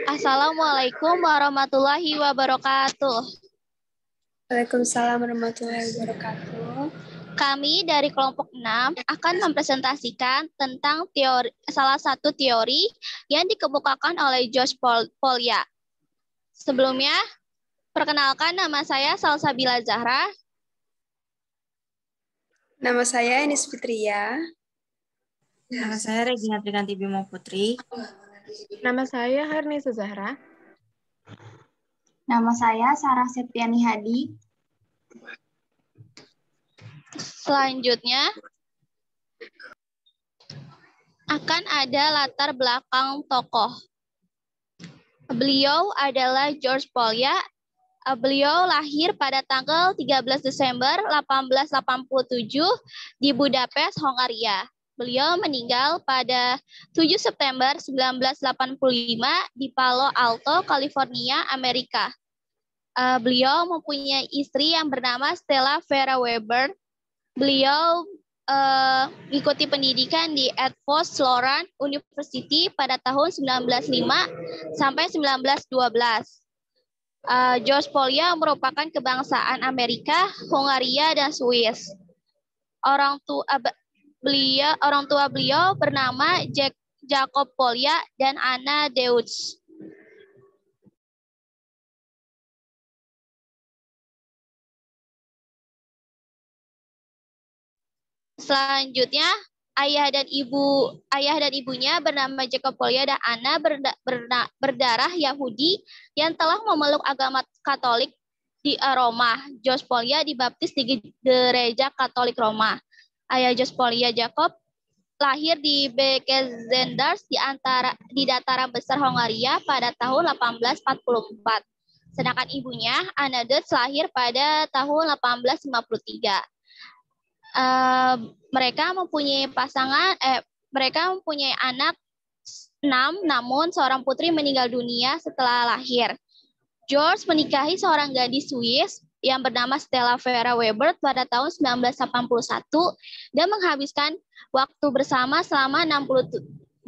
Assalamualaikum warahmatullahi wabarakatuh. Waalaikumsalam warahmatullahi wabarakatuh. Kami dari kelompok 6 akan mempresentasikan tentang salah satu teori yang dikemukakan oleh George Polya. Sebelumnya, perkenalkan nama saya Salsabila Zahra. Nama saya Enis Fitria. Nama saya Regina Trikanti Bimo Putri. Nama saya Harnisa Zahra. Nama saya Sarah Septiani Hadi. Selanjutnya, akan ada latar belakang tokoh. Beliau adalah George Polya. Beliau lahir pada tanggal 13 Desember 1887 di Budapest, Hongaria. Beliau meninggal pada 7 September 1985 di Palo Alto, California, Amerika. Beliau mempunyai istri yang bernama Stella Vera Weber. Beliau mengikuti pendidikan di Edvos Loránd University pada tahun 1905 sampai 1912. George Polya merupakan kebangsaan Amerika, Hongaria, dan Swiss. Orang tua beliau bernama Jacob Polya dan Anna Deutsch. Selanjutnya, ayah dan ibunya bernama Jacob Polya dan Anna berdarah Yahudi yang telah memeluk agama Katolik di Roma. George Polya dibaptis di Gereja Katolik Roma. Ayah George Polya, Jacob, lahir di Bekenders di dataran besar Hongaria pada tahun 1844. Sedangkan ibunya, Anna Deutsch, lahir pada tahun 1853. Mereka mempunyai anak 6, namun seorang putri meninggal dunia setelah lahir. George menikahi seorang gadis Swiss yang bernama Stella Vera Weber pada tahun 1981 dan menghabiskan waktu bersama selama 67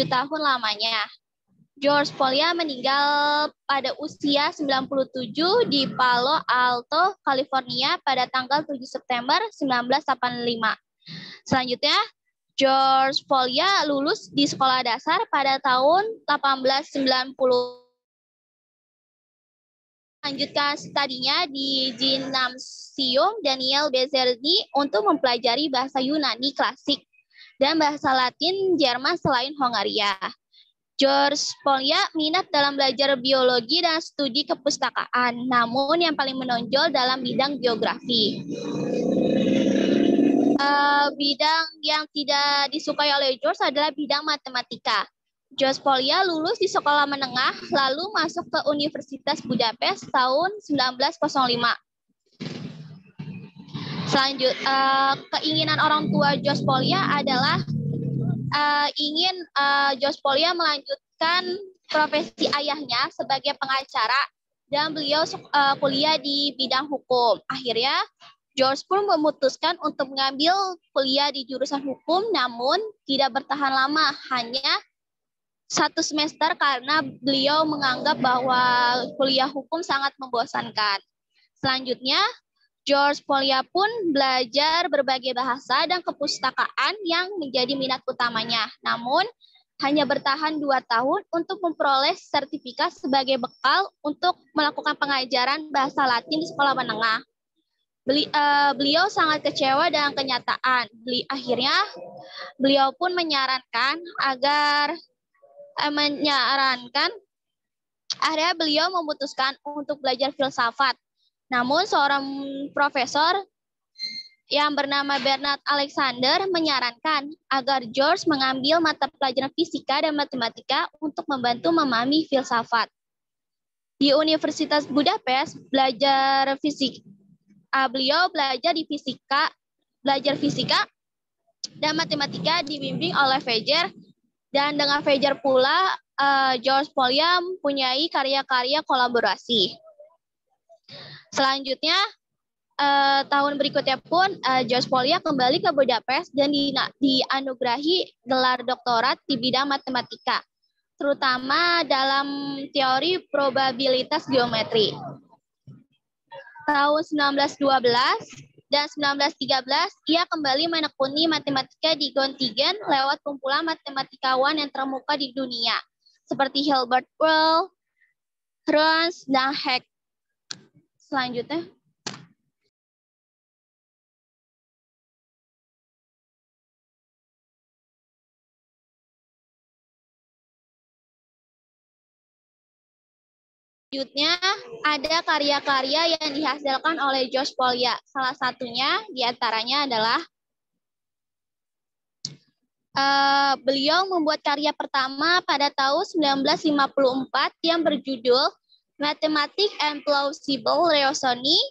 tahun lamanya. George Polya meninggal pada usia 97 di Palo Alto, California pada tanggal 7 September 1985. Selanjutnya, George Polya lulus di sekolah dasar pada tahun 1890. Lanjutkan studinya di Gymnasium Daniel Bezerdi untuk mempelajari bahasa Yunani klasik dan bahasa Latin Jerman selain Hongaria. George Polya minat dalam belajar biologi dan studi kepustakaan, namun yang paling menonjol dalam bidang geografi. Bidang yang tidak disukai oleh George adalah bidang matematika. George Polya lulus di sekolah menengah, lalu masuk ke Universitas Budapest tahun 1905. Keinginan orang tua George Polya adalah George Polya melanjutkan profesi ayahnya sebagai pengacara dan beliau kuliah di bidang hukum. Akhirnya, George pun memutuskan untuk mengambil kuliah di jurusan hukum, namun tidak bertahan lama, hanya 1 semester karena beliau menganggap bahwa kuliah hukum sangat membosankan. Selanjutnya, George Polya pun belajar berbagai bahasa dan kepustakaan yang menjadi minat utamanya. Namun, hanya bertahan 2 tahun untuk memperoleh sertifikat sebagai bekal untuk melakukan pengajaran bahasa Latin di sekolah menengah. Beliau sangat kecewa dengan kenyataan. Akhirnya, beliau pun akhirnya beliau memutuskan untuk belajar filsafat. Namun seorang profesor yang bernama Bernard Alexander menyarankan agar George mengambil mata pelajaran fisika dan matematika untuk membantu memahami filsafat. Di Universitas Budapest, beliau belajar fisika dan matematika dibimbing oleh Feyerabend, dan dengan Feyerabend pula George Polya mempunyai karya-karya kolaborasi. Selanjutnya, tahun berikutnya pun George Polya kembali ke Budapest dan dianugerahi gelar doktorat di bidang matematika, terutama dalam teori probabilitas geometri. Tahun 1912 dan 1913, ia kembali menekuni matematika di Göttingen lewat kumpulan matematikawan yang terkemuka di dunia, seperti Hilbert Boyle, Hertz, dan Hecke. Selanjutnya. Selanjutnya, ada karya-karya yang dihasilkan oleh George Polya. Salah satunya diantaranya adalah beliau membuat karya pertama pada tahun 1954 yang berjudul Mathematics and Plausible Reasoning.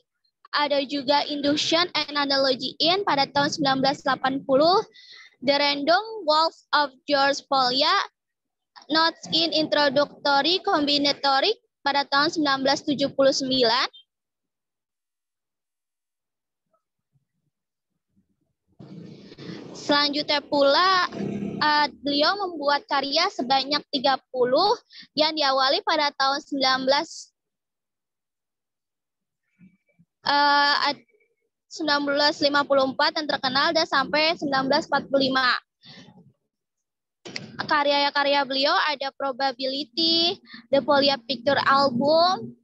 Ada juga Induction and Analogy in pada tahun 1980, The Random Walks of George Polya, Notes in Introductory Combinatorics pada tahun 1979. Selanjutnya pula, beliau membuat karya sebanyak 30 yang diawali pada tahun 1954 yang terkenal dan sampai 1945. Karya-karya beliau ada Probability, The Polya Picture Album,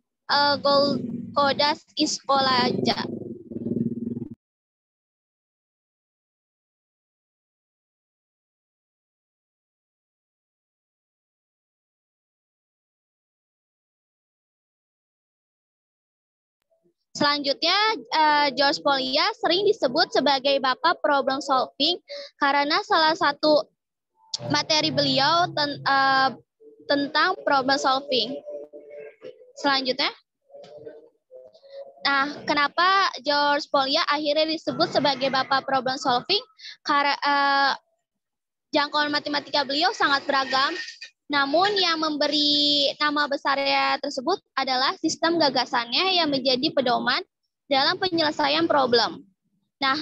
Golgodas Iskolaja. Selanjutnya, George Polya sering disebut sebagai bapak problem solving karena salah satu materi beliau tentang problem solving. Selanjutnya, nah, kenapa George Polya akhirnya disebut sebagai bapak problem solving? Karena jangkauan matematika beliau sangat beragam. Namun yang memberi nama besarnya tersebut adalah sistem gagasannya yang menjadi pedoman dalam penyelesaian problem. Nah,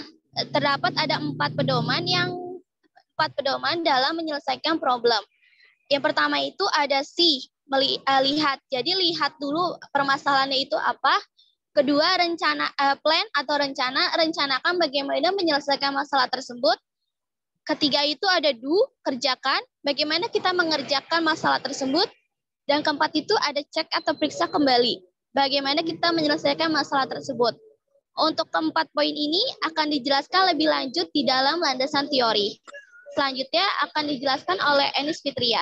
terdapat ada 4 pedoman dalam menyelesaikan problem. Yang pertama itu ada lihat. Jadi lihat dulu permasalahannya itu apa. Kedua, plan atau rencanakan bagaimana menyelesaikan masalah tersebut. Ketiga itu ada do, kerjakan, bagaimana kita mengerjakan masalah tersebut. Dan keempat itu ada cek atau periksa kembali, bagaimana kita menyelesaikan masalah tersebut. Untuk keempat poin ini akan dijelaskan lebih lanjut di dalam landasan teori. Selanjutnya akan dijelaskan oleh Enis Fitria.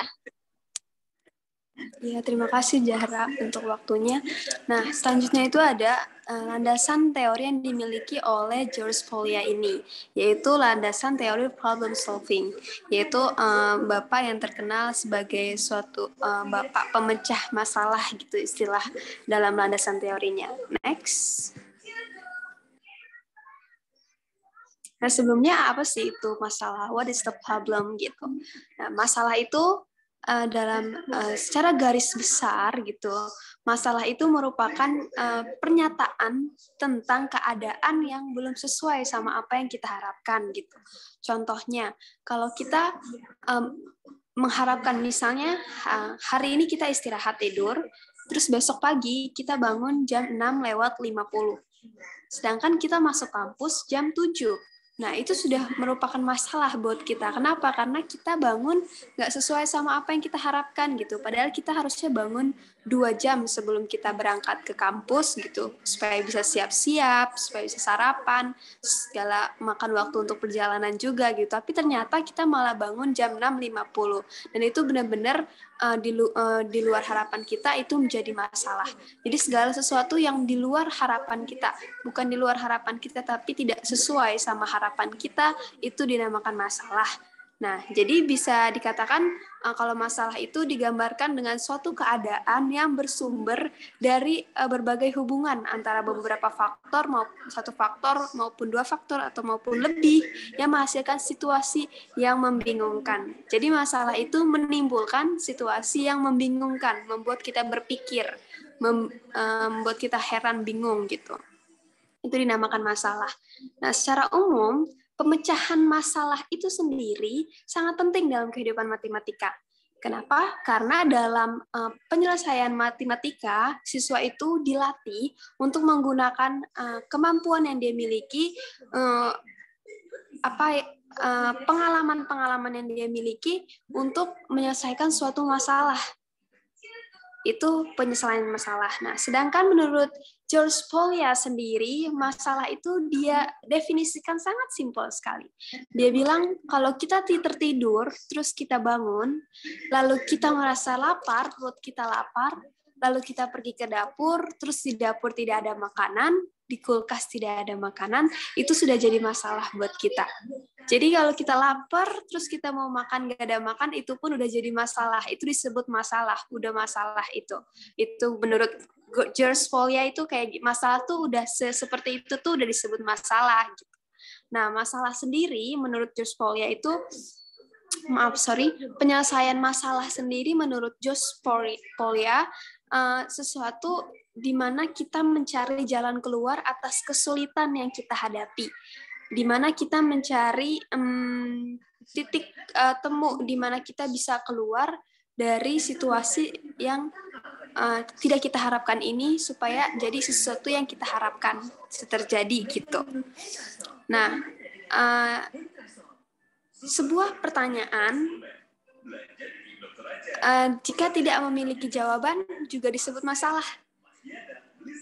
Ya, terima kasih Zahra untuk waktunya. Nah, selanjutnya itu ada landasan teori yang dimiliki oleh George Polya ini, yaitu landasan teori problem solving, yaitu bapak yang terkenal sebagai suatu bapak pemecah masalah gitu istilah dalam landasan teorinya. Next. Nah, sebelumnya apa sih itu masalah? What is the problem gitu? Nah, masalah itu secara garis besar gitu, masalah itu merupakan pernyataan tentang keadaan yang belum sesuai sama apa yang kita harapkan gitu. Contohnya, kalau kita mengharapkan misalnya hari ini kita istirahat tidur, terus besok pagi kita bangun jam 6:50. Sedangkan kita masuk kampus jam 7. Nah, itu sudah merupakan masalah buat kita. Kenapa? Karena kita bangun nggak sesuai sama apa yang kita harapkan gitu. Padahal kita harusnya bangun 2 jam sebelum kita berangkat ke kampus gitu, supaya bisa siap-siap, supaya bisa sarapan, segala makan waktu untuk perjalanan juga gitu. Tapi ternyata kita malah bangun jam 6:50. Dan itu benar-benar di luar harapan kita, itu menjadi masalah. Jadi segala sesuatu yang di luar harapan kita, bukan di luar harapan kita tapi tidak sesuai sama harapan kita, itu dinamakan masalah. Nah, jadi bisa dikatakan kalau masalah itu digambarkan dengan suatu keadaan yang bersumber dari berbagai hubungan antara beberapa faktor, satu faktor maupun 2 faktor atau maupun lebih, yang menghasilkan situasi yang membingungkan. Jadi masalah itu menimbulkan situasi yang membingungkan, membuat kita berpikir, membuat kita heran, bingung gitu. Itu dinamakan masalah. Nah, secara umum, pemecahan masalah itu sendiri sangat penting dalam kehidupan matematika. Kenapa? Karena dalam penyelesaian matematika, siswa itu dilatih untuk menggunakan kemampuan yang dia miliki, pengalaman-pengalaman yang dia miliki untuk menyelesaikan suatu masalah. Itu penyelesaian masalah. Nah, sedangkan menurut George Polya sendiri, masalah itu dia definisikan sangat simpel sekali. Dia bilang, kalau kita tertidur, terus kita bangun, lalu kita merasa lapar, perut kita lapar, lalu kita pergi ke dapur, terus di dapur tidak ada makanan, di kulkas tidak ada makanan, itu sudah jadi masalah buat kita. Jadi kalau kita lapar, terus kita mau makan, gak ada makan, itu pun udah jadi masalah. Itu disebut masalah, udah masalah itu. Itu menurut George Polya itu kayak masalah tuh udah seperti itu tuh udah disebut masalah. Gitu. Nah, masalah sendiri menurut George Polya itu, penyelesaian masalah sendiri menurut George Polya sesuatu di mana kita mencari jalan keluar atas kesulitan yang kita hadapi. Di mana kita mencari titik temu di mana kita bisa keluar dari situasi yang tidak kita harapkan ini supaya jadi sesuatu yang kita harapkan terjadi gitu. Nah, sebuah pertanyaan jika tidak memiliki jawaban juga disebut masalah.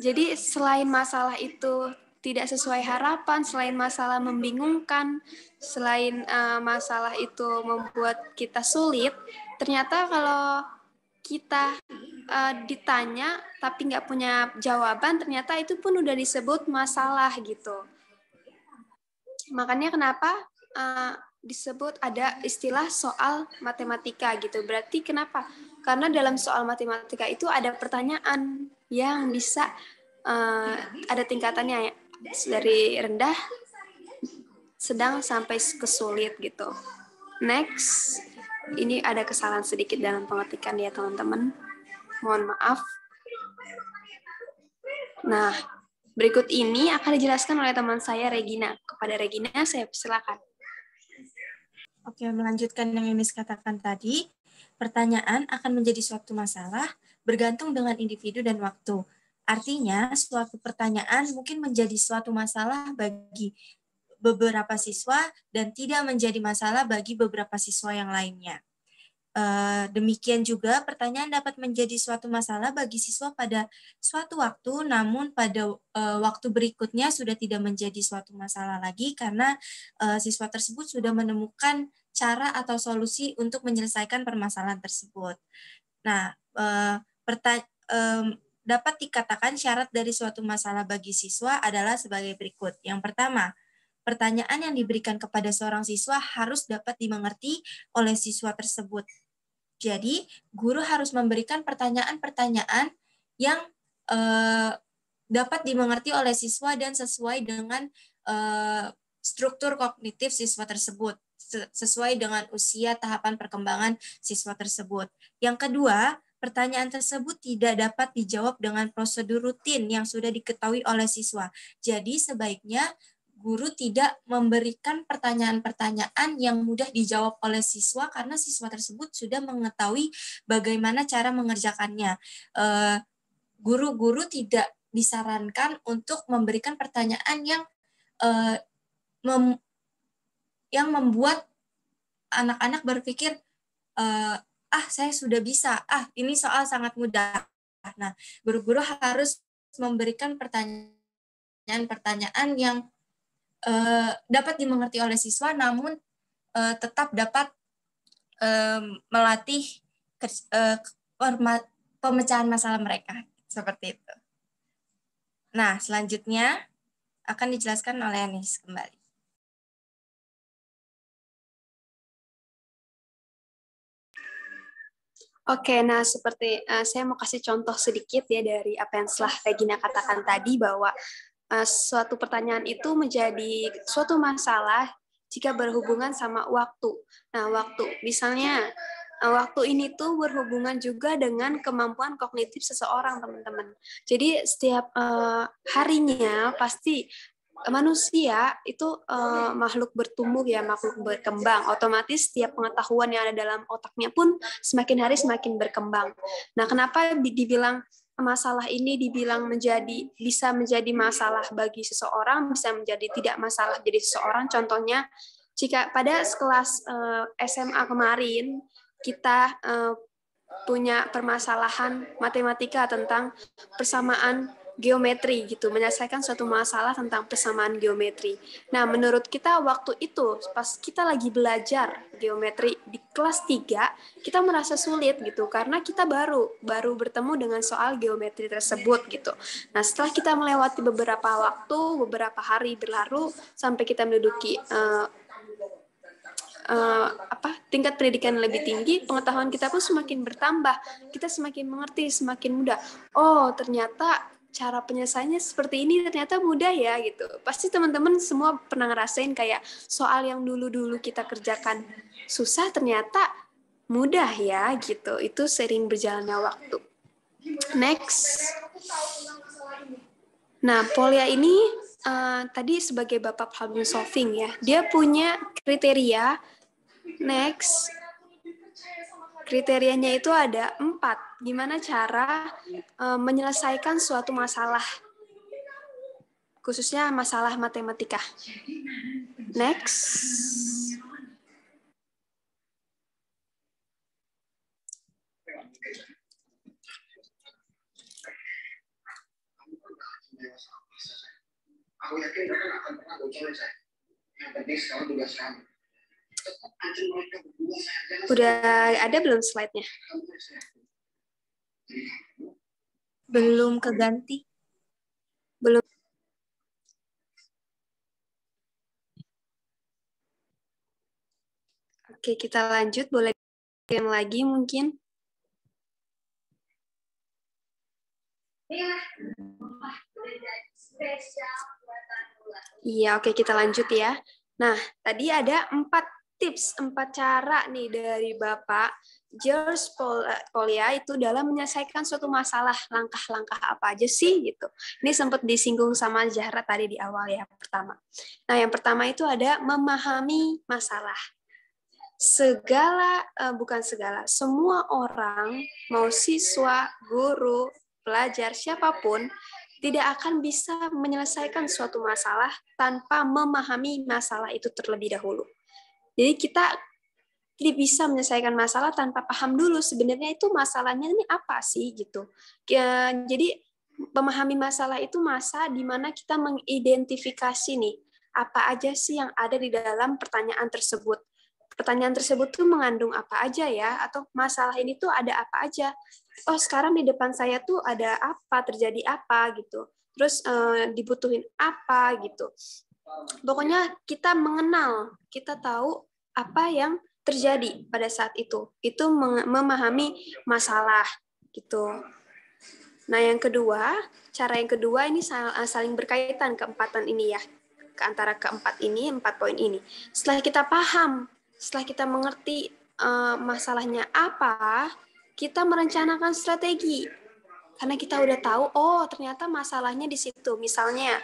Jadi selain masalah itu tidak sesuai harapan, selain masalah membingungkan, selain masalah itu membuat kita sulit, ternyata kalau kita ditanya tapi nggak punya jawaban, ternyata itu pun udah disebut masalah gitu. Makanya kenapa disebut ada istilah soal matematika gitu. Berarti kenapa? Karena dalam soal matematika itu ada pertanyaan yang bisa ada tingkatannya ya, dari rendah, sedang sampai ke sulit gitu. Next, ini ada kesalahan sedikit dalam pengetikan ya teman-teman. Mohon maaf. Nah, berikut ini akan dijelaskan oleh teman saya Regina. Kepada Regina, saya silakan. Oke, melanjutkan yang Miss katakan tadi, pertanyaan akan menjadi suatu masalah bergantung dengan individu dan waktu. Artinya, suatu pertanyaan mungkin menjadi suatu masalah bagi beberapa siswa dan tidak menjadi masalah bagi beberapa siswa yang lainnya. Demikian juga, pertanyaan dapat menjadi suatu masalah bagi siswa pada suatu waktu, namun pada waktu berikutnya sudah tidak menjadi suatu masalah lagi karena siswa tersebut sudah menemukan cara atau solusi untuk menyelesaikan permasalahan tersebut. Nah, dapat dikatakan syarat dari suatu masalah bagi siswa adalah sebagai berikut. Yang pertama, pertanyaan yang diberikan kepada seorang siswa harus dapat dimengerti oleh siswa tersebut. Jadi, guru harus memberikan pertanyaan-pertanyaan yang dapat dimengerti oleh siswa dan sesuai dengan struktur kognitif siswa tersebut, sesuai dengan usia tahapan perkembangan siswa tersebut. Yang kedua, pertanyaan tersebut tidak dapat dijawab dengan prosedur rutin yang sudah diketahui oleh siswa. Jadi sebaiknya guru tidak memberikan pertanyaan-pertanyaan yang mudah dijawab oleh siswa karena siswa tersebut sudah mengetahui bagaimana cara mengerjakannya. Guru-guru tidak disarankan untuk memberikan pertanyaan yang membuat anak-anak berpikir, saya sudah bisa, ini soal sangat mudah. Nah, guru-guru harus memberikan pertanyaan-pertanyaan yang dapat dimengerti oleh siswa, namun tetap dapat melatih pemecahan masalah mereka, seperti itu. Nah, selanjutnya akan dijelaskan oleh Anis kembali. Oke, nah seperti saya mau kasih contoh sedikit ya dari apa yang telah Regina katakan tadi bahwa suatu pertanyaan itu menjadi suatu masalah jika berhubungan sama waktu. Nah, waktu misalnya waktu ini tuh berhubungan juga dengan kemampuan kognitif seseorang, teman-teman. Jadi setiap harinya pasti manusia itu makhluk bertumbuh ya, makhluk berkembang. Otomatis setiap pengetahuan yang ada dalam otaknya pun semakin hari semakin berkembang. Nah, kenapa dibilang masalah ini dibilang bisa menjadi masalah bagi seseorang, bisa menjadi tidak masalah jadi seseorang? Contohnya, jika pada kelas SMA kemarin kita punya permasalahan matematika tentang persamaan geometri gitu, menyelesaikan suatu masalah tentang persamaan geometri. Nah, menurut kita waktu itu pas kita lagi belajar geometri di kelas 3, kita merasa sulit gitu karena kita baru bertemu dengan soal geometri tersebut gitu. Nah, setelah kita melewati beberapa waktu, beberapa hari berlalu sampai kita menduduki tingkat pendidikan lebih tinggi, pengetahuan kita pun semakin bertambah, kita semakin mengerti, semakin mudah. Oh, ternyata cara penyelesaiannya seperti ini, ternyata mudah ya gitu. Pasti teman-teman semua pernah ngerasain kayak soal yang dulu-dulu kita kerjakan susah, ternyata mudah ya gitu. Itu sering berjalannya waktu. Next. Nah, Polia ini tadi sebagai bapak problem solving ya, dia punya kriteria. Next, kriterianya itu ada 4. Gimana cara menyelesaikan suatu masalah, khususnya masalah matematika. Next. Aku yakin mereka akan pernah bocorin saya. Yang penting sekarang tugas kamu. Udah ada belum slide-nya? Belum keganti. Belum. Oke, kita lanjut. Boleh yang lagi mungkin? Iya, oke, kita lanjut ya. Nah, tadi ada 4 tips, 4 cara nih dari Bapak George Polia itu dalam menyelesaikan suatu masalah. Langkah-langkah apa aja sih gitu. Ini sempat disinggung sama Zahra tadi di awal ya, pertama. Nah, yang pertama itu ada memahami masalah. Semua orang, mau siswa, guru, pelajar, siapapun, tidak akan bisa menyelesaikan suatu masalah tanpa memahami masalah itu terlebih dahulu. Jadi kita tidak bisa menyelesaikan masalah tanpa paham dulu sebenarnya itu masalahnya ini apa sih gitu. Jadi memahami masalah itu masa di mana kita mengidentifikasi nih apa aja sih yang ada di dalam pertanyaan tersebut. Pertanyaan tersebut tuh mengandung apa aja ya, atau masalah ini tuh ada apa aja. Oh, sekarang di depan saya tuh ada apa, terjadi apa gitu. Terus dibutuhin apa gitu. Pokoknya kita mengenal, kita tahu apa yang terjadi pada saat itu. Itu memahami masalah gitu. Nah, yang kedua, cara yang kedua ini saling berkaitan keempatan ini ya. Antara keempat ini, 4 poin ini. Setelah kita paham, setelah kita mengerti masalahnya apa, kita merencanakan strategi. Karena kita udah tahu, oh ternyata masalahnya di situ. Misalnya,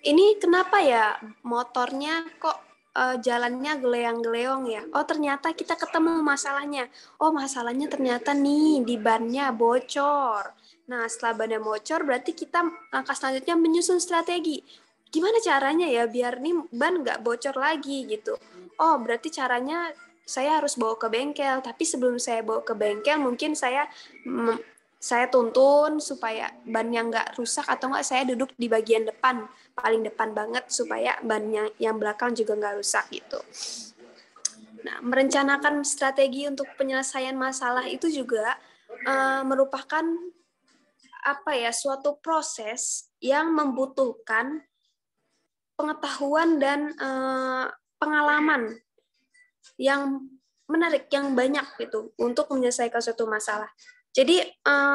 ini kenapa ya motornya kok jalannya geleang-geleong ya? Oh ternyata kita ketemu masalahnya. Oh masalahnya ternyata nih di bannya bocor. Nah setelah bannya bocor berarti kita langkah selanjutnya menyusun strategi. Gimana caranya ya biar nih ban nggak bocor lagi gitu. Oh berarti caranya saya harus bawa ke bengkel. Tapi sebelum saya bawa ke bengkel mungkin saya tuntun supaya bannya nggak rusak atau nggak saya duduk di bagian depan, paling depan banget supaya bannya yang belakang juga nggak rusak gitu. Nah, merencanakan strategi untuk penyelesaian masalah itu juga merupakan suatu proses yang membutuhkan pengetahuan dan pengalaman yang menarik, yang banyak gitu untuk menyelesaikan suatu masalah. Jadi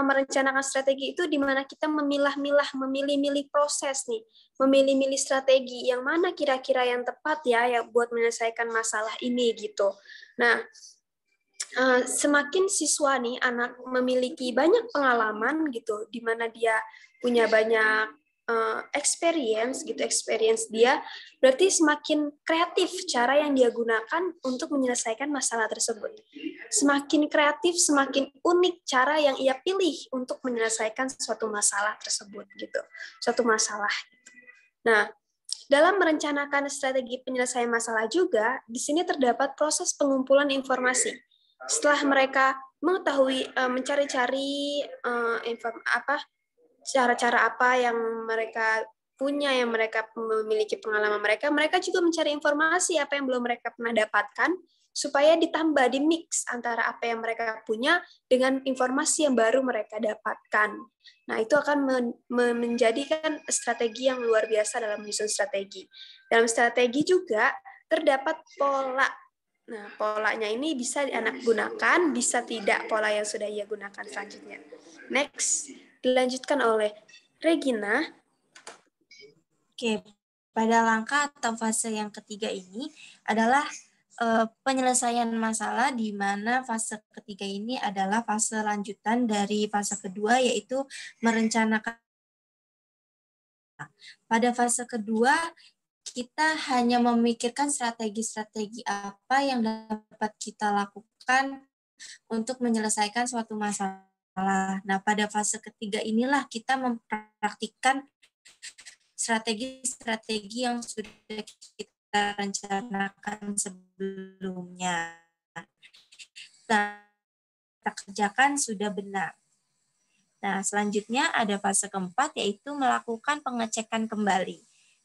merencanakan strategi itu di mana kita memilih-milih proses nih, memilih-milih strategi yang mana kira-kira yang tepat ya buat menyelesaikan masalah ini gitu. Nah, semakin siswa nih anak memiliki banyak pengalaman gitu, di mana dia punya banyak experience dia, berarti semakin kreatif cara yang dia gunakan untuk menyelesaikan masalah tersebut. Semakin kreatif, semakin unik cara yang ia pilih untuk menyelesaikan suatu masalah tersebut gitu, suatu masalah. Nah, dalam merencanakan strategi penyelesaian masalah juga, di sini terdapat proses pengumpulan informasi. Setelah mereka mengetahui, mencari-cari cara-cara apa yang mereka punya, yang mereka memiliki pengalaman mereka juga mencari informasi apa yang belum mereka pernah dapatkan, supaya ditambah, di-mix antara apa yang mereka punya dengan informasi yang baru mereka dapatkan. Nah, itu akan menjadikan strategi yang luar biasa dalam menyusun strategi. Dalam strategi juga terdapat pola. Nah, polanya ini bisa anak gunakan, bisa tidak pola yang sudah ia gunakan selanjutnya. Next, dilanjutkan oleh Regina. Oke, pada langkah atau fase yang ketiga ini adalah penyelesaian masalah, di mana fase ketiga ini adalah fase lanjutan dari fase kedua, yaitu merencanakan. Pada fase kedua, kita hanya memikirkan strategi-strategi apa yang dapat kita lakukan untuk menyelesaikan suatu masalah. Nah, pada fase ketiga inilah kita mempraktikkan strategi-strategi yang sudah kita rencanakan sebelumnya. Nah, kita kerjakan sudah benar. Nah, selanjutnya ada fase keempat, yaitu melakukan pengecekan kembali.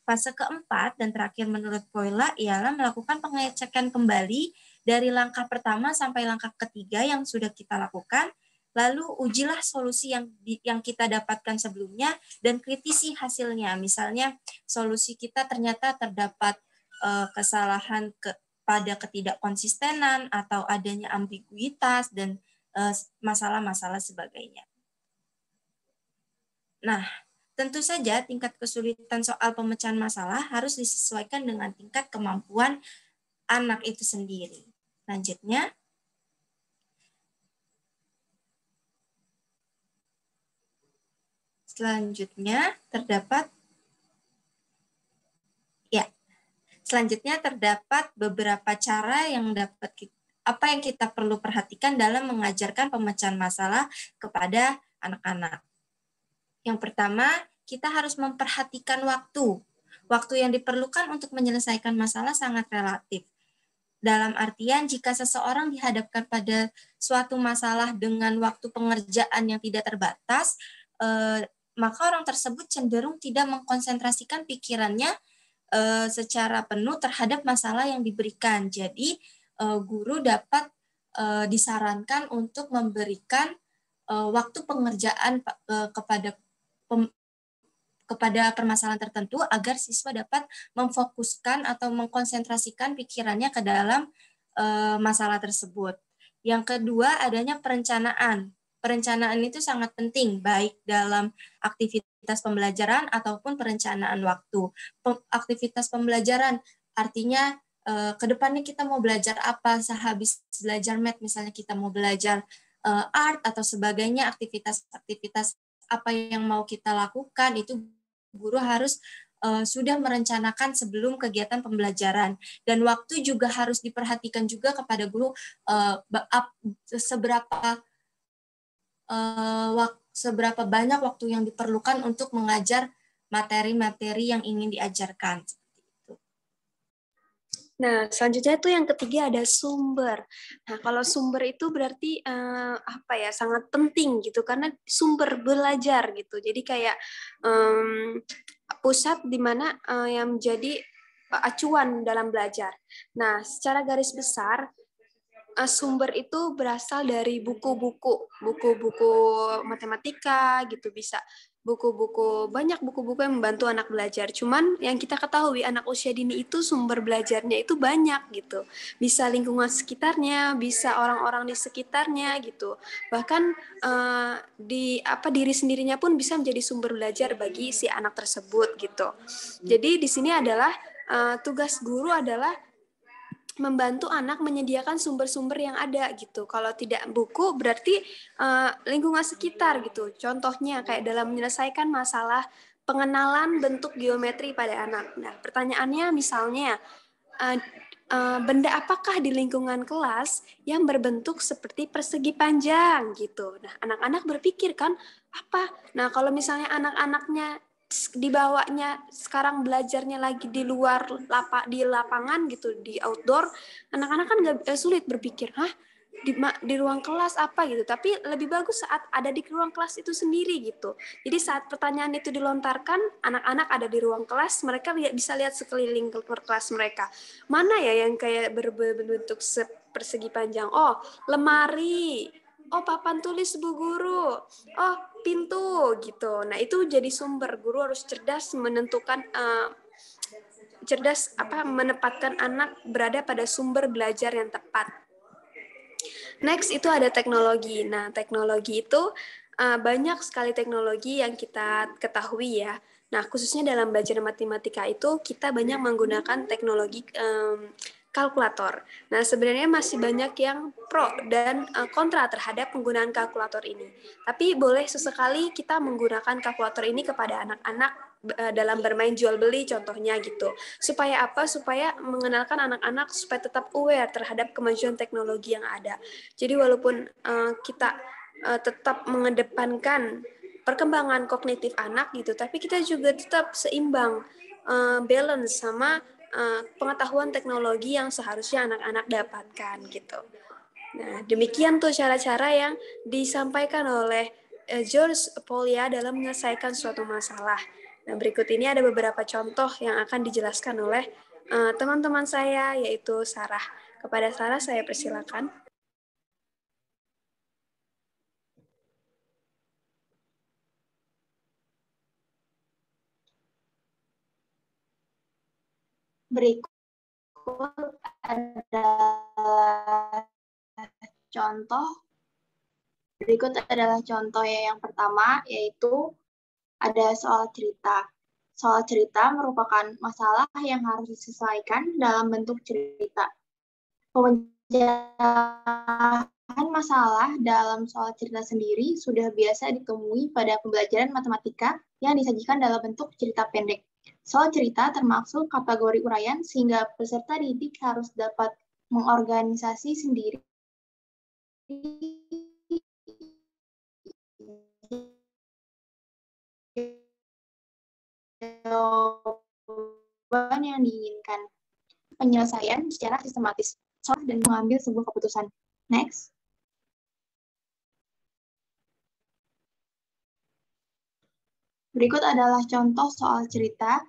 Fase keempat dan terakhir menurut Poila ialah melakukan pengecekan kembali dari langkah pertama sampai langkah ketiga yang sudah kita lakukan, lalu ujilah solusi yang kita dapatkan sebelumnya dan kritisi hasilnya. Misalnya solusi kita ternyata terdapat kesalahan pada ketidakkonsistenan atau adanya ambiguitas dan masalah-masalah sebagainya. Nah, tentu saja tingkat kesulitan soal pemecahan masalah harus disesuaikan dengan tingkat kemampuan anak itu sendiri. Selanjutnya terdapat beberapa cara yang kita perlu perhatikan dalam mengajarkan pemecahan masalah kepada anak-anak. Yang pertama, kita harus memperhatikan waktu. Waktu yang diperlukan untuk menyelesaikan masalah sangat relatif. Dalam artian, jika seseorang dihadapkan pada suatu masalah dengan waktu pengerjaan yang tidak terbatas, maka orang tersebut cenderung tidak mengkonsentrasikan pikirannya secara penuh terhadap masalah yang diberikan. Jadi, guru dapat disarankan untuk memberikan waktu pengerjaan kepada permasalahan tertentu agar siswa dapat memfokuskan atau mengkonsentrasikan pikirannya ke dalam masalah tersebut. Yang kedua, adanya perencanaan. Perencanaan itu sangat penting, baik dalam aktivitas pembelajaran ataupun perencanaan waktu. Aktivitas pembelajaran artinya ke depannya kita mau belajar apa, sehabis belajar math misalnya kita mau belajar art atau sebagainya, aktivitas-aktivitas apa yang mau kita lakukan, itu guru harus sudah merencanakan sebelum kegiatan pembelajaran. Dan waktu juga harus diperhatikan juga kepada guru, seberapa banyak waktu yang diperlukan untuk mengajar materi-materi yang ingin diajarkan. Nah, selanjutnya itu yang ketiga ada sumber. Nah, kalau sumber itu berarti sangat penting gitu, karena sumber belajar gitu. Jadi kayak pusat di mana yang menjadi acuan dalam belajar. Nah, secara garis besar sumber itu berasal dari buku-buku matematika gitu, bisa banyak buku-buku yang membantu anak belajar. Cuman yang kita ketahui anak usia dini itu sumber belajarnya itu banyak gitu. Bisa lingkungan sekitarnya, bisa orang-orang di sekitarnya gitu. Bahkan diri sendirinya pun bisa menjadi sumber belajar bagi si anak tersebut gitu. Jadi di sini adalah tugas guru adalah membantu anak menyediakan sumber-sumber yang ada gitu. Kalau tidak buku berarti lingkungan sekitar gitu. Contohnya kayak dalam menyelesaikan masalah pengenalan bentuk geometri pada anak. Nah, pertanyaannya misalnya benda apakah di lingkungan kelas yang berbentuk seperti persegi panjang gitu. Nah, anak-anak berpikir kan apa? Nah, kalau misalnya anak-anaknya dibawanya sekarang belajarnya lagi di luar di lapangan gitu, di outdoor, anak-anak kan sulit berpikir, di ruang kelas apa gitu. Tapi lebih bagus saat ada di ruang kelas itu sendiri gitu. Jadi saat pertanyaan itu dilontarkan, anak-anak ada di ruang kelas, mereka bisa lihat sekeliling kelas mereka. Mana ya yang kayak berbentuk persegi panjang? Oh, lemari. Oh, papan tulis Bu Guru. Oh, pintu gitu. Nah, itu jadi sumber. Guru harus cerdas menentukan menempatkan anak berada pada sumber belajar yang tepat. Next itu ada teknologi. Nah, teknologi itu banyak sekali teknologi yang kita ketahui ya. Nah, khususnya dalam belajar matematika itu kita banyak menggunakan teknologi kalkulator. Nah, sebenarnya masih banyak yang pro dan kontra terhadap penggunaan kalkulator ini. Tapi boleh sesekali kita menggunakan kalkulator ini kepada anak-anak dalam bermain jual beli contohnya gitu. Supaya apa? Supaya mengenalkan anak-anak supaya tetap aware terhadap kemajuan teknologi yang ada. Jadi walaupun kita tetap mengedepankan perkembangan kognitif anak gitu, tapi kita juga tetap seimbang, balance sama pengetahuan teknologi yang seharusnya anak-anak dapatkan gitu. Nah, demikian tuh cara-cara yang disampaikan oleh George Polya dalam menyelesaikan suatu masalah. Nah, berikut ini ada beberapa contoh yang akan dijelaskan oleh teman-teman saya, yaitu Sarah. Kepada Sarah, saya persilakan. Berikut adalah contoh yang pertama, yaitu ada soal cerita. Soal cerita merupakan masalah yang harus diselesaikan dalam bentuk cerita. Pemecahan masalah dalam soal cerita sendiri sudah biasa ditemui pada pembelajaran matematika yang disajikan dalam bentuk cerita pendek. Soal cerita termasuk kategori uraian sehingga peserta didik harus dapat mengorganisasi sendiri jawaban yang diinginkan. Penyelesaian secara sistematis dan mengambil sebuah keputusan. Next. Berikut adalah contoh soal cerita.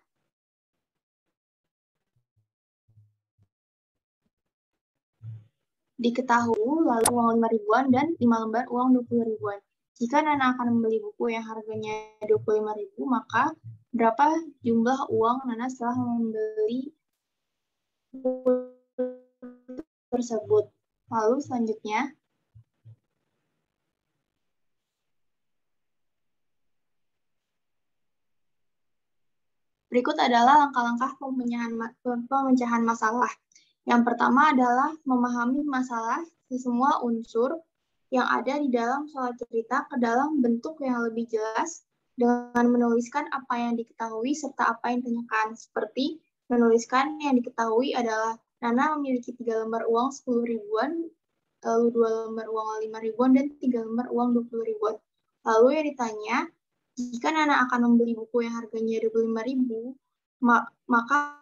Diketahui lalu uang 5 ribuan dan 5 lembar uang 20 ribuan. Jika Nana akan membeli buku yang harganya 25 ribu, maka berapa jumlah uang Nana setelah membeli buku tersebut? Lalu selanjutnya, berikut adalah langkah-langkah pemecahan masalah. Yang pertama adalah memahami masalah semua unsur yang ada di dalam soal cerita ke dalam bentuk yang lebih jelas dengan menuliskan apa yang diketahui serta apa yang ditanyakan. Seperti menuliskan yang diketahui adalah Nana memiliki 3 lembar uang 10 ribuan, lalu 2 lembar uang 5 ribuan, dan 3 lembar uang 20 ribuan. Lalu yang ditanya, jika Nana akan membeli buku yang harganya 25 ribu, maka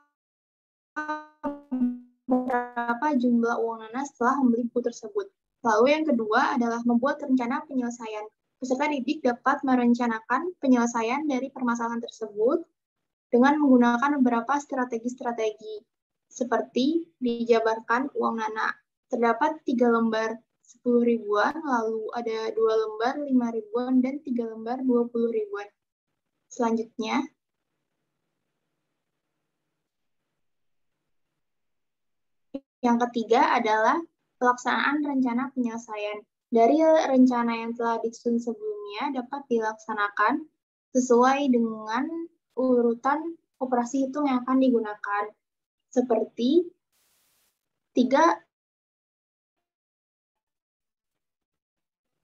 berapa jumlah uang Nana setelah membeli buku tersebut. Lalu yang kedua adalah membuat rencana penyelesaian. Peserta didik dapat merencanakan penyelesaian dari permasalahan tersebut dengan menggunakan beberapa strategi-strategi, seperti dijabarkan uang Nana. Terdapat 3 lembar 10 ribuan, lalu ada 2 lembar 5 ribuan, dan 3 lembar 20 ribuan. Selanjutnya, yang ketiga adalah pelaksanaan rencana penyelesaian. Dari rencana yang telah disusun sebelumnya dapat dilaksanakan sesuai dengan urutan operasi hitung yang akan digunakan. Seperti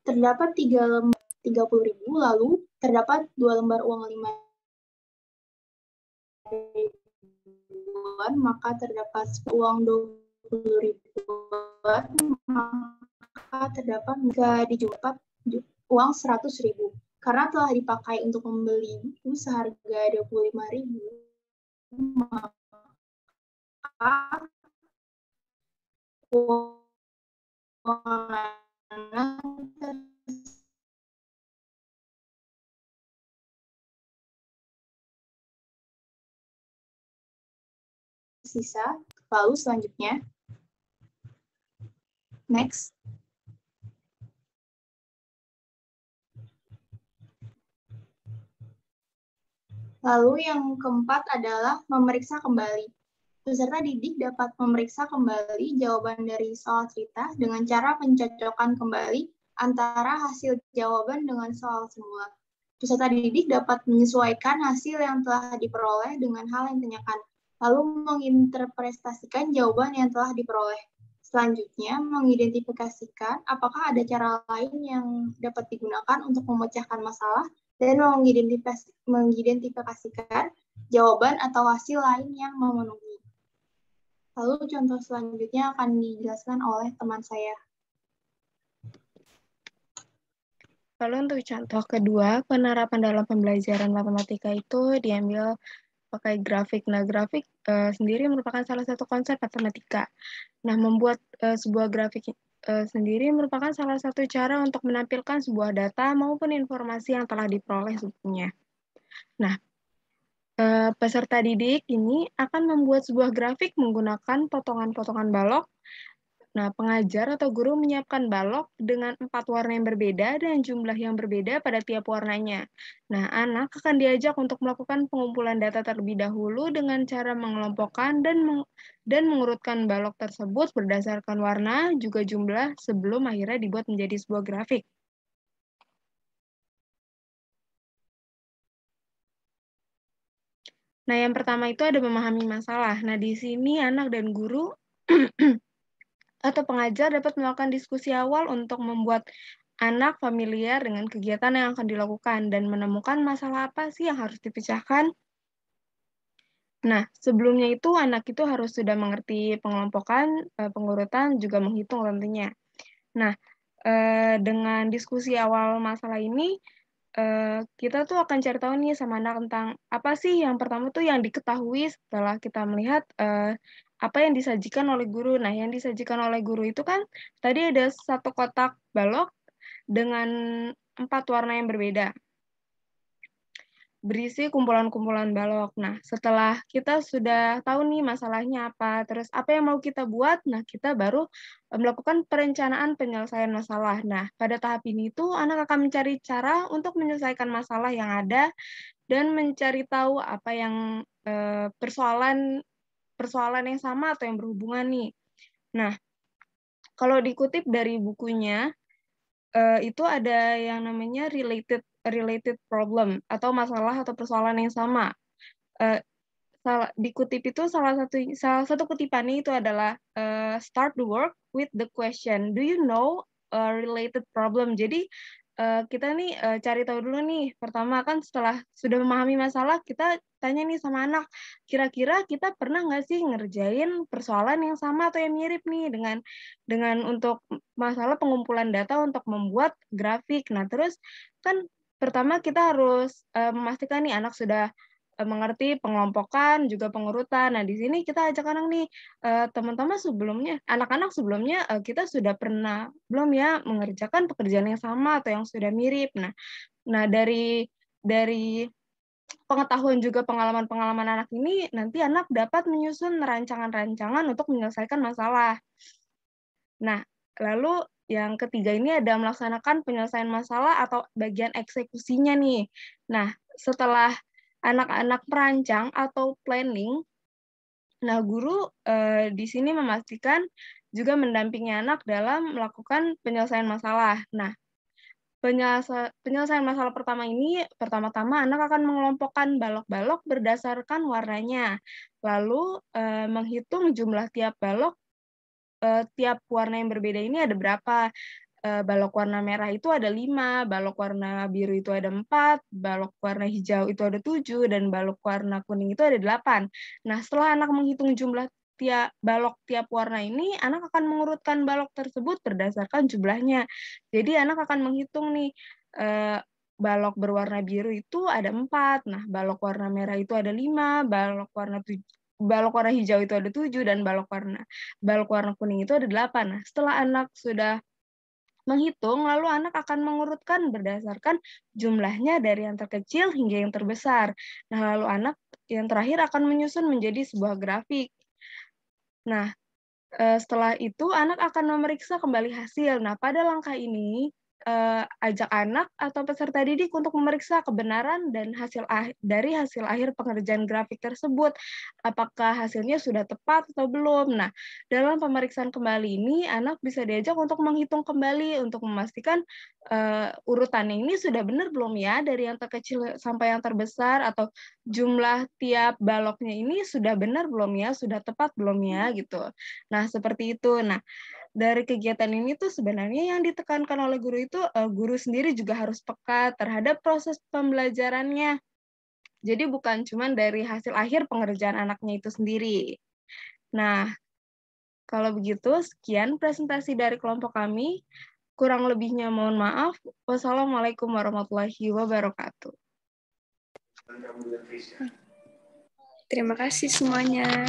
terdapat 3 lembar 30.000, lalu terdapat 2 lembar uang 5.000-an, maka terdapat uang 20.000-an, maka terdapat dijumlah uang 100.000. Karena telah dipakai untuk membeli buku seharga 25.000, maka uang sisa. Lalu selanjutnya, next. Lalu yang keempat adalah memeriksa kembali. Peserta didik dapat memeriksa kembali jawaban dari soal cerita dengan cara mencocokkan kembali antara hasil jawaban dengan soal semula. Peserta didik dapat menyesuaikan hasil yang telah diperoleh dengan hal yang ditanyakan, lalu menginterpretasikan jawaban yang telah diperoleh. Selanjutnya, mengidentifikasikan apakah ada cara lain yang dapat digunakan untuk memecahkan masalah dan mengidentifikasikan jawaban atau hasil lain yang memenuhi. Lalu contoh selanjutnya akan dijelaskan oleh teman saya. Lalu untuk contoh kedua, penerapan dalam pembelajaran matematika itu diambil pakai grafik. Nah, grafik sendiri merupakan salah satu konsep matematika. Nah, membuat sebuah grafik sendiri merupakan salah satu cara untuk menampilkan sebuah data maupun informasi yang telah diperoleh sebelumnya. Nah, peserta didik ini akan membuat sebuah grafik menggunakan potongan-potongan balok. Nah, pengajar atau guru menyiapkan balok dengan 4 warna yang berbeda dan jumlah yang berbeda pada tiap warnanya. Nah, anak akan diajak untuk melakukan pengumpulan data terlebih dahulu dengan cara mengelompokkan dan mengurutkan balok tersebut berdasarkan warna juga jumlah sebelum akhirnya dibuat menjadi sebuah grafik. Nah, yang pertama itu ada memahami masalah. Nah, di sini anak dan guru atau pengajar dapat melakukan diskusi awal untuk membuat anak familiar dengan kegiatan yang akan dilakukan dan menemukan masalah apa sih yang harus dipecahkan. Nah, sebelumnya itu anak itu harus sudah mengerti pengelompokan, pengurutan, juga menghitung tentunya. Nah, dengan diskusi awal masalah ini, kita tuh akan cari tahu nih sama anak tentang apa sih yang pertama tuh yang diketahui setelah kita melihat apa yang disajikan oleh guru. Nah, yang disajikan oleh guru itu kan tadi ada satu kotak balok dengan 4 warna yang berbeda, berisi kumpulan-kumpulan balok. Nah, setelah kita sudah tahu nih masalahnya apa, terus apa yang mau kita buat, nah kita baru melakukan perencanaan penyelesaian masalah. Nah, pada tahap ini tuh anak akan mencari cara untuk menyelesaikan masalah yang ada dan mencari tahu apa yang persoalan yang sama atau yang berhubungan nih. Nah, kalau dikutip dari bukunya, itu ada yang namanya related problem atau masalah atau persoalan yang sama. Dikutip itu salah satu kutipannya itu adalah start the work with the question, do you know a related problem? Jadi kita nih cari tahu dulu nih. Pertama kan setelah sudah memahami masalah, kita tanya nih sama anak, kira-kira kita pernah nggak sih ngerjain persoalan yang sama atau yang mirip nih dengan untuk masalah pengumpulan data untuk membuat grafik. Nah, terus kan pertama kita harus memastikan nih anak sudah mengerti pengelompokan juga pengurutan. Nah, di sini kita ajak anak nih, teman-teman sebelumnya, anak-anak sebelumnya kita sudah pernah belum ya mengerjakan pekerjaan yang sama atau yang sudah mirip. Nah dari pengetahuan juga pengalaman-pengalaman anak ini, nanti anak dapat menyusun rancangan-rancangan untuk menyelesaikan masalah. Nah, lalu yang ketiga ini ada melaksanakan penyelesaian masalah atau bagian eksekusinya nih. Nah, setelah anak-anak merancang atau planning, nah guru di sini memastikan juga mendampingi anak dalam melakukan penyelesaian masalah. Nah, penyelesaian masalah pertama ini, pertama-tama anak akan mengelompokkan balok-balok berdasarkan warnanya, lalu menghitung jumlah tiap balok tiap warna yang berbeda ini ada berapa. Balok warna merah itu ada 5, balok warna biru itu ada 4, balok warna hijau itu ada 7, dan balok warna kuning itu ada 8. Nah, setelah anak menghitung jumlah balok tiap warna ini, anak akan mengurutkan balok tersebut berdasarkan jumlahnya. Jadi anak akan menghitung nih, balok berwarna biru itu ada 4, nah balok warna merah itu ada 5, balok warna hijau itu ada 7, dan balok warna kuning itu ada 8. Nah, setelah anak sudah menghitung, lalu anak akan mengurutkan berdasarkan jumlahnya dari yang terkecil hingga yang terbesar. Nah, lalu anak yang terakhir akan menyusun menjadi sebuah grafik. Nah, setelah itu anak akan memeriksa kembali hasil. Nah, pada langkah ini, ajak anak atau peserta didik untuk memeriksa kebenaran dan dari hasil akhir pengerjaan grafik tersebut. Apakah hasilnya sudah tepat atau belum? Nah, dalam pemeriksaan kembali ini, anak bisa diajak untuk menghitung kembali untuk memastikan urutannya ini sudah benar belum ya, dari yang terkecil sampai yang terbesar, atau jumlah tiap baloknya ini sudah benar belum ya, sudah tepat belum ya, gitu. Nah, seperti itu. Nah, dari kegiatan ini tuh sebenarnya yang ditekankan oleh guru itu, guru sendiri juga harus peka terhadap proses pembelajarannya. Jadi bukan cuma dari hasil akhir pengerjaan anaknya itu sendiri. Nah, kalau begitu, sekian presentasi dari kelompok kami. Kurang lebihnya mohon maaf. Wassalamualaikum warahmatullahi wabarakatuh. Terima kasih semuanya.